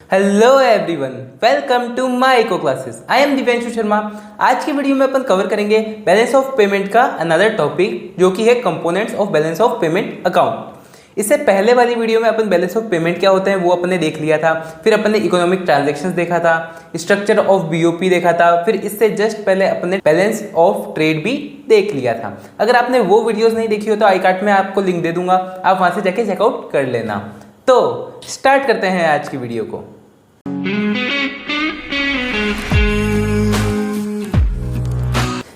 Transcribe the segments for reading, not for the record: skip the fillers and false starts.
Hello everyone, welcome to my Eco Classes. I am Divyanshu Sharma. आज की video में अपन कवर करेंगे बैलेंस ऑफ पेमेंट का अनदर टॉपिक, जो कि है components of balance of payment account. इससे पहले वाली वीडियो में अपन बैलेंस ऑफ पेमेंट क्या होते हैं वो अपन ने देख लिया था। फिर अपन ने इकोनॉमिक ट्रांजैक्शंस देखा था, स्ट्रक्चर ऑफ बीओपी देखा था, फिर इससे जस्ट पहले अपन ने बैलेंस ऑफ ट्रेड भी देख लिया था। अगर आपने वो वीडियोस नहीं देखी हो तो आई कार्ड में आपको लिंक दे दूंगा, आप वहां से जाके चेकआउट कर लेना। तो स्टार्ट करते हैं आज की वीडियो को।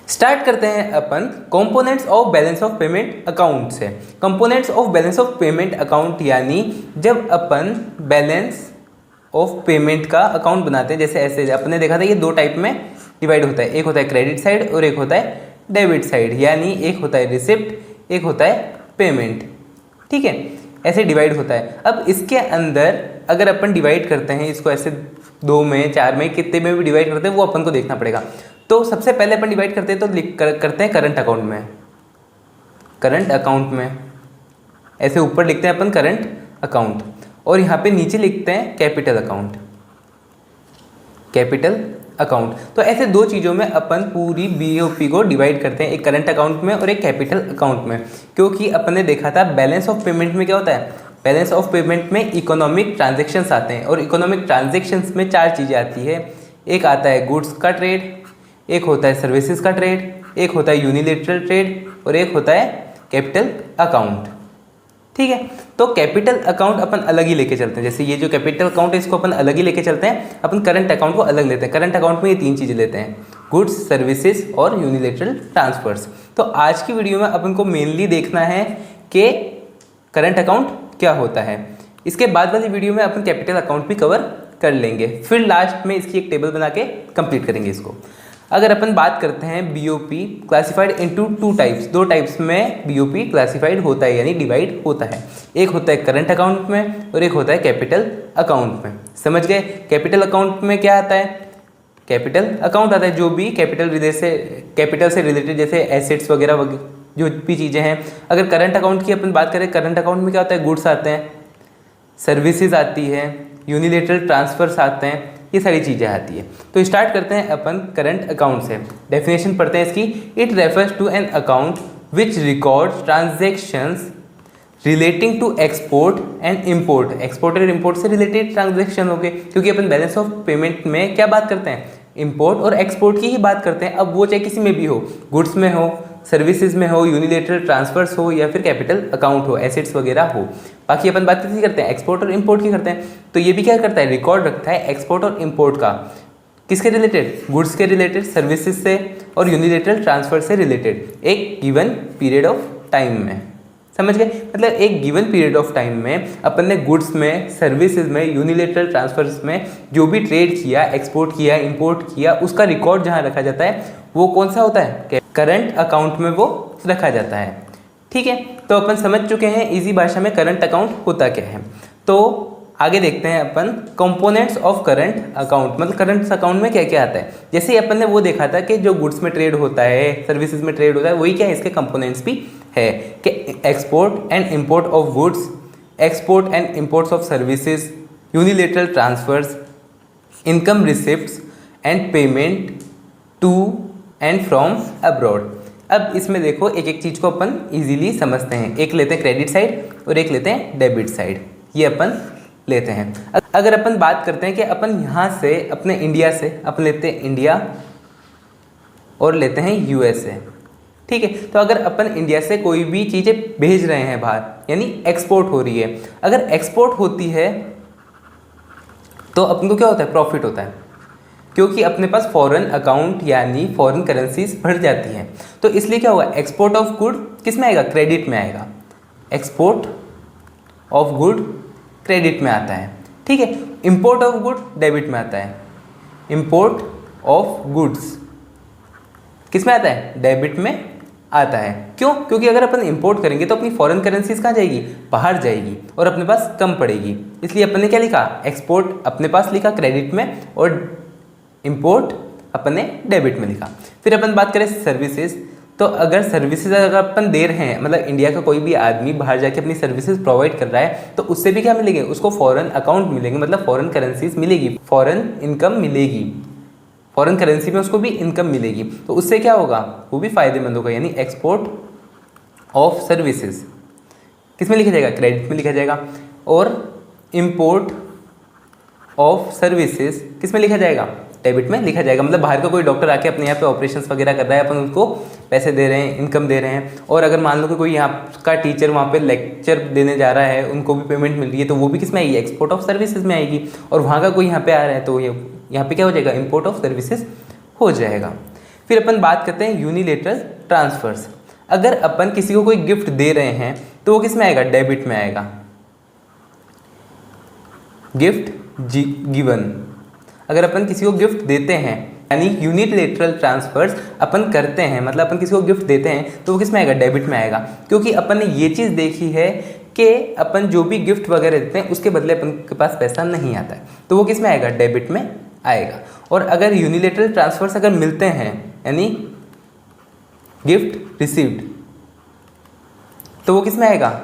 स्टार्ट करते हैं अपन components of balance of payment account से। Components of balance of payment account यानी जब अपन बैलेंस ऑफ पेमेंट का अकाउंट बनाते हैं, जैसे ऐसे अपने देखा था ये दो टाइप में डिवाइड होता है, एक होता है क्रेडिट साइड और एक होता है डेबिट साइड। यानी एक होता है रिसिप्ट, एक होता है पेमेंट। ठीक है, ऐसे डिवाइड होता है। अब इसके अंदर अगर अपन डिवाइड करते हैं इसको ऐसे 2 में 4 में कितने में भी डिवाइड करते हैं वो अपन को देखना पड़ेगा। तो सबसे पहले अपन डिवाइड करते हैं तो करते हैं करंट अकाउंट में। करंट अकाउंट में ऐसे ऊपर लिखते हैं अपन करंट अकाउंट और यहाँ पे नीचे लिखते हैं कैपिटल अकाउंट। Capital account. तो ऐसे दो चीज़ों में अपन पूरी बीओपी को डिवाइड करते हैं, एक करंट अकाउंट में और एक कैपिटल अकाउंट में। क्योंकि अपन ने देखा था बैलेंस ऑफ पेमेंट में क्या होता है, बैलेंस ऑफ पेमेंट में इकोनॉमिक ट्रांजैक्शंस आते हैं और इकोनॉमिक ट्रांजैक्शंस में 4 चीज़ें आती है। एक आता है गुड्स का ट्रेड, एक होता है सर्विसेज का ट्रेड, एक होता है यूनिलेटरल ट्रेड और एक होता है कैपिटल अकाउंट। ठीक है, तो कैपिटल अकाउंट अपन अलग ही लेके चलते हैं। जैसे ये जो कैपिटल अकाउंट है इसको अपन अलग ही लेके चलते हैं, अपन करंट अकाउंट को अलग लेते हैं। करंट अकाउंट में ये 3 चीज़ें लेते हैं, गुड्स, सर्विसेज और यूनिलेटरल ट्रांसफर्स। तो आज की वीडियो में अपन को मेनली देखना है कि करंट अकाउंट क्या होता है। इसके बाद वाली वीडियो में अपन कैपिटल अकाउंट भी कवर कर लेंगे, फिर लास्ट में इसकी एक टेबल बना के कंप्लीट करेंगे इसको। अगर अपन बात करते हैं BOP classified into 2 types, 2 types में बीओपी क्लासिफाइड होता है यानी डिवाइड होता है। एक होता है करंट अकाउंट में और एक होता है कैपिटल अकाउंट में। समझ गए? कैपिटल अकाउंट में क्या आता है, कैपिटल अकाउंट आता है जो भी कैपिटल से रिलेटेड जैसे एसेट्स वगैरह जो भी चीज़ें हैं। अगर करंट अकाउंट की अपन बात करें, करंट अकाउंट में क्या होता है, गुड्स आते हैं, सर्विसेज आती है, यूनिलेटरल ट्रांसफर्स आते हैं, ये सारी चीज़ें आती है। तो स्टार्ट करते हैं अपन करंट अकाउंट से। डेफिनेशन पढ़ते हैं इसकी। It refers to an account which records transactions relating to export and import. Export और इम्पोर्ट से रिलेटेड ट्रांजैक्शन हो गए, क्योंकि अपन बैलेंस ऑफ पेमेंट में क्या बात करते हैं, इम्पोर्ट और एक्सपोर्ट की ही बात करते हैं। अब वो चाहे किसी में भी हो, गुड्स में हो, सर्विसेज में हो, यूनिलेटरल ट्रांसफर्स हो या फिर कैपिटल अकाउंट हो, एसेट्स वगैरह हो। बाकी अपन बात किसी करते हैं, एक्सपोर्ट और इंपोर्ट की करते हैं। तो ये भी क्या करता है, रिकॉर्ड रखता है एक्सपोर्ट और इंपोर्ट का। किसके रिलेटेड, गुड्स के रिलेटेड, सर्विसेज से और यूनिलेटरल ट्रांसफर से रिलेटेड एक गिवन पीरियड ऑफ टाइम में। समझ गए? मतलब एक गिवन पीरियड ऑफ टाइम में अपन ने गुड्स में, सर्विसेज में, यूनिलेटरल ट्रांसफर्स में जो भी ट्रेड किया, एक्सपोर्ट किया, इंपोर्ट किया, उसका रिकॉर्ड जहाँ रखा जाता है वो कौन सा होता है, करंट अकाउंट में वो रखा जाता है। ठीक है, तो अपन समझ चुके हैं इजी भाषा में करंट अकाउंट होता क्या है। तो आगे देखते हैं अपन कंपोनेंट्स ऑफ करंट अकाउंट, मतलब करंट अकाउंट में क्या क्या आता है। जैसे ही अपन ने वो देखा था कि जो गुड्स में ट्रेड होता है, सर्विसेज में ट्रेड होता है, वही क्या है, इसके कंपोनेंट्स भी है कि export and import of goods, export and imports of services, unilateral transfers, income receipts and payment to and from abroad. अब इसमें देखो एक एक चीज़ को अपन इजीली समझते हैं। एक लेते हैं क्रेडिट साइड और एक लेते हैं डेबिट साइड, ये अपन लेते हैं। अगर अपन बात करते हैं कि अपन यहाँ से अपने इंडिया से अपन लेते हैं इंडिया और लेते हैं यूएसए। ठीक है, तो अगर अपन इंडिया से कोई भी चीज़ें भेज रहे हैं बाहर, यानी एक्सपोर्ट हो रही है। अगर एक्सपोर्ट होती है तो अपन को क्या होता है, प्रॉफिट होता है, क्योंकि अपने पास फॉरेन अकाउंट यानी फॉरेन करेंसीज बढ़ जाती हैं। तो इसलिए क्या होगा, एक्सपोर्ट ऑफ गुड किस में आएगा, क्रेडिट में आएगा। एक्सपोर्ट ऑफ गुड क्रेडिट में आता है। ठीक है, इंपोर्ट ऑफ गुड डेबिट में आता है। इंपोर्ट ऑफ गुड्स किस में आता है, डेबिट में आता है। क्यों? क्योंकि अगर अपन इंपोर्ट करेंगे तो अपनी फॉरेन करेंसीज कहाँ जाएगी, बाहर जाएगी और अपने पास कम पड़ेगी। इसलिए अपन ने क्या लिखा, एक्सपोर्ट अपने पास लिखा क्रेडिट में और इंपोर्ट अपन ने डेबिट में लिखा। फिर अपन बात करें सर्विसेज, तो अगर सर्विसेज अगर अपन दे रहे हैं, मतलब इंडिया का कोई भी आदमी बाहर जाके अपनी सर्विसेज प्रोवाइड कर रहा है, तो उससे भी क्या मिलेंगे, उसको फॉरेन अकाउंट मिलेंगे, मतलब फॉरेन करेंसीज मिलेगी, फॉरेन इनकम मिलेगी, फॉरेन करेंसी में उसको भी इनकम मिलेगी। तो उससे क्या होगा, वो भी फायदेमंद होगा। यानी एक्सपोर्ट ऑफ सर्विसेज किस में लिखा जाएगा, क्रेडिट में लिखा जाएगा। और इम्पोर्ट ऑफ सर्विसेज किस में लिखा जाएगा, डेबिट में लिखा जाएगा। मतलब बाहर का कोई डॉक्टर आके अपने यहाँ पे ऑपरेशंस वगैरह कर रहा है, अपन उनको पैसे दे रहे हैं, इनकम दे रहे हैं। और अगर मान लो कि कोई यहाँ का टीचर वहाँ पे लेक्चर देने जा रहा है, उनको भी पेमेंट मिल रही है, तो वो भी किस में आएगी, एक्सपोर्ट ऑफ सर्विसेज में आएगी। और वहाँ का कोई यहाँ पे आ रहा है तो ये यहाँ पे क्या हो जाएगा, इम्पोर्ट ऑफ सर्विसेज हो जाएगा। फिर अपन बात करते हैं यूनिलेटरल ट्रांसफर्स। अगर अपन किसी को कोई गिफ्ट दे रहे हैं तो वो किस में आएगा, डेबिट में आएगा। गिफ्ट गिवन, अगर अपन किसी को गिफ्ट देते हैं, यानी यूनिलेटरल ट्रांसफर्स अपन करते हैं, मतलब अपन किसी को गिफ्ट देते हैं तो वो किस में आएगा, डेबिट में आएगा। क्योंकि अपन ने ये चीज़ देखी है कि अपन जो भी गिफ्ट वगैरह देते हैं उसके बदले अपन के पास पैसा नहीं आता है, तो वो किस में आएगा, डेबिट में आएगा। और अगर यूनिलेटरल ट्रांसफर्स अगर मिलते हैं, यानी गिफ्ट रिसीव्ड, तो वो किस में आएगा,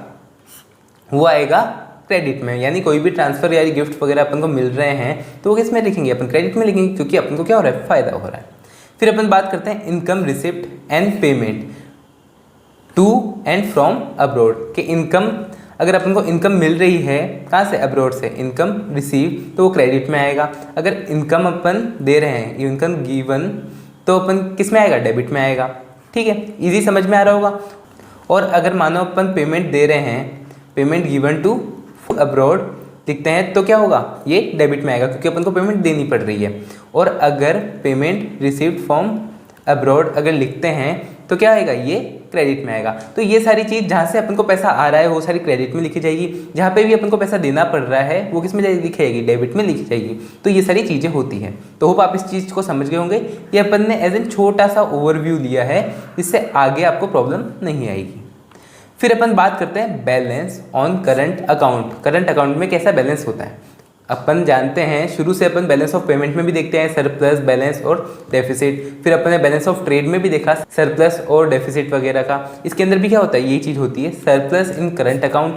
वो आएगा क्रेडिट में। यानी कोई भी ट्रांसफर या गिफ्ट वगैरह अपन को मिल रहे हैं तो वो किस में लिखेंगे, अपन क्रेडिट में लिखेंगे, क्योंकि अपन को क्या हो रहा है, फायदा हो रहा है। फिर अपन बात करते हैं income receipt and payment to and from abroad, कि इनकम, अगर अपन को इनकम मिल रही है कहाँ से, अब्रॉड से, इनकम रिसीव, तो वो क्रेडिट में आएगा। अगर इनकम अपन दे रहे हैं, इनकम गिवन, तो अपन किस में आएगा, डेबिट में आएगा। ठीक है, इजी समझ में आ रहा होगा। और अगर मानो अपन पेमेंट दे रहे हैं, पेमेंट गिवन टू अब्रॉड लिखते हैं तो क्या होगा, ये डेबिट में आएगा, क्योंकि अपन को पेमेंट देनी पड़ रही है। और अगर पेमेंट रिसीव्ड फ्रॉम अब्रॉड अगर लिखते हैं तो क्या आएगा, ये क्रेडिट में आएगा। तो ये सारी चीज़ जहाँ से अपन को पैसा आ रहा है वो सारी क्रेडिट में लिखी जाएगी, जहाँ पे भी अपन को पैसा देना पड़ रहा है वो किस में लिखी जाएगी, डेबिट में लिखी जाएगी। तो ये सारी चीज़ें होती हैं। तो होप आप इस चीज़ को समझ गए होंगे। ये अपन ने एज एन छोटा सा ओवरव्यू लिया है, इससे आगे आपको प्रॉब्लम नहीं आएगी। फिर अपन बात करते हैं balance on current account. Current account में कैसा बैलेंस होता है अपन जानते हैं, शुरू से अपन बैलेंस ऑफ पेमेंट में भी देखते हैं सरप्लस, बैलेंस और डेफिसिट। फिर अपन ने बैलेंस ऑफ ट्रेड में भी देखा सरप्लस और डेफिसिट वगैरह का। इसके अंदर भी क्या होता है, ये चीज़ होती है, surplus in current account,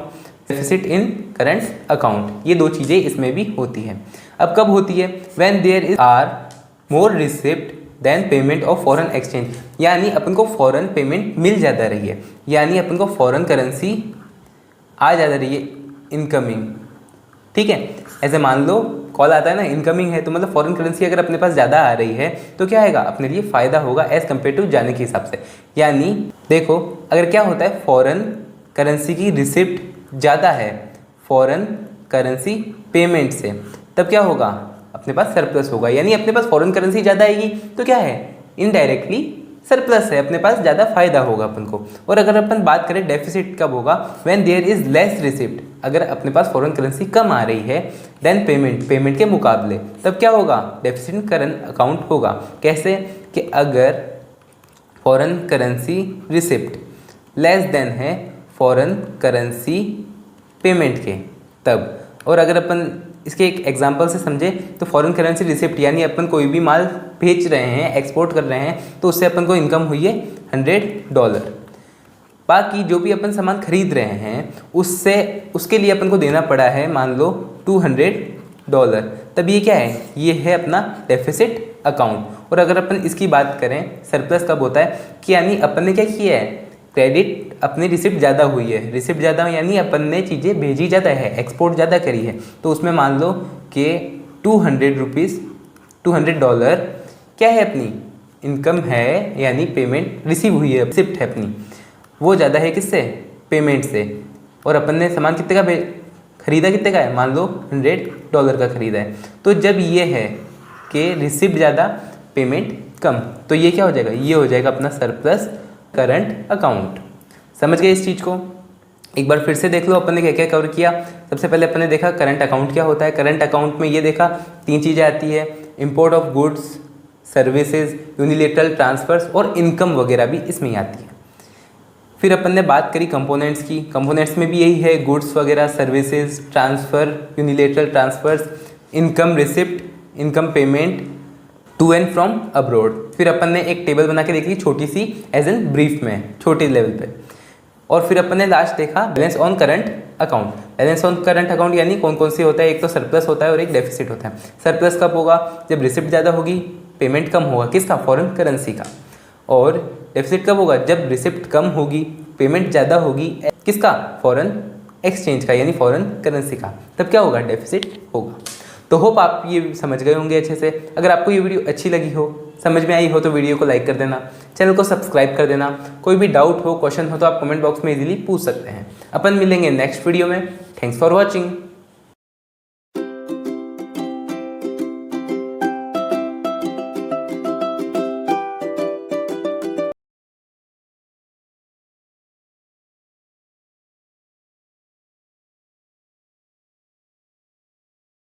deficit in current account. ये दो चीज़ें इसमें भी होती हैं। अब कब होती है, when there is or more receipt than payment of foreign exchange, यानी अपन को फॉरेन पेमेंट मिल ज़्यादा रही है, यानी अपन को फॉरेन करेंसी आ ज़्यादा रही है इनकमिंग। ठीक है, ऐसे मान लो कॉल आता है ना, इनकमिंग है, तो मतलब फॉरेन करेंसी अगर अपने पास ज़्यादा आ रही है तो क्या आएगा, अपने लिए फ़ायदा होगा एज़ कम्पेयर टू जाने के हिसाब से। यानी देखो, अगर क्या होता है, फॉरेन करेंसी की रिसिप्ट ज़्यादा है फॉरेन करेंसी पेमेंट से, तब क्या होगा, अपने पास सरप्लस होगा। यानी अपने पास फॉरेन करेंसी ज़्यादा आएगी तो क्या है, इनडायरेक्टली सरप्लस है, अपने पास ज़्यादा फायदा होगा अपन को। और अगर अपन बात करें डेफिसिट कब होगा, when there is less receipt, अगर अपने पास फॉरेन करेंसी कम आ रही है देन पेमेंट, पेमेंट के मुकाबले, तब क्या होगा, डेफिसिट इन करंट अकाउंट होगा। कैसे कि अगर foreign currency receipt less than है फॉरेन करेंसी पेमेंट के तब। और अगर अपन इसके एक एग्जांपल से समझे तो फॉरेन करेंसी रिसिप्ट यानी अपन कोई भी माल भेज रहे हैं, एक्सपोर्ट कर रहे हैं, तो उससे अपन को इनकम हुई है $100। बाकी जो भी अपन सामान खरीद रहे हैं उससे, उसके लिए अपन को देना पड़ा है मान लो $200, तब ये क्या है, ये है अपना डेफिसिट अकाउंट। और अगर अपन इसकी बात करें सरप्लस कब होता है, कि यानी अपन ने क्या किया है, क्रेडिट अपनी रिसिप्ट ज़्यादा हुई है, रिसिप्ट ज़्यादा यानी अपन ने चीज़ें भेजी ज़्यादा है, एक्सपोर्ट ज़्यादा करी है, तो उसमें मान लो कि $200 क्या है, अपनी इनकम है, यानी पेमेंट रिसीव हुई है, रिसिप्ट है अपनी, वो ज़्यादा है किससे, पेमेंट से। और अपन ने सामान कितने का खरीदा, कितने का है, मान लो $100 का खरीदा है। तो जब ये है कि रिसिप्ट ज़्यादा पेमेंट कम, तो ये क्या हो जाएगा, ये हो जाएगा अपना सरप्लस करंट अकाउंट। समझ गए इस चीज़ को, एक बार फिर से देख लो अपन ने क्या क्या कवर किया। सबसे पहले अपन ने देखा करंट अकाउंट क्या होता है। करंट अकाउंट में ये देखा 3 चीज़ें आती है, import of goods, services, unilateral transfers और इनकम वगैरह भी इसमें ही आती है। फिर अपन ने बात करी कंपोनेंट्स की, कंपोनेंट्स में भी यही है, गुड्स वगैरह, services, transfer, unilateral transfers, income receipt, income payment to and from abroad. फिर अपन ने एक टेबल बना के देख ली छोटी सी, एज एन ब्रीफ में, छोटे लेवल पे। और फिर अपन ने लास्ट देखा balance on current account. Balance on current account यानी कौन कौन सी होता है, एक तो सरप्लस होता है और एक डेफिसिट होता है। सरप्लस कब होगा, जब रिसिप्ट ज़्यादा होगी, पेमेंट कम होगा, किसका, फॉरेन करेंसी का। और डेफिसिट कब होगा, जब रिसिप्ट कम होगी, पेमेंट ज़्यादा होगी, किसका, फॉरेन एक्सचेंज का यानी फॉरेन करेंसी का, तब क्या होगा, डेफिसिट होगा। तो होप आप ये समझ गए होंगे अच्छे से। अगर आपको ये वीडियो अच्छी लगी हो, समझ में आई हो, तो वीडियो को लाइक कर देना, चैनल को सब्सक्राइब कर देना। कोई भी डाउट हो, क्वेश्चन हो तो आप कमेंट बॉक्स में इजीली पूछ सकते हैं। अपन मिलेंगे नेक्स्ट वीडियो में। Thanks for watching.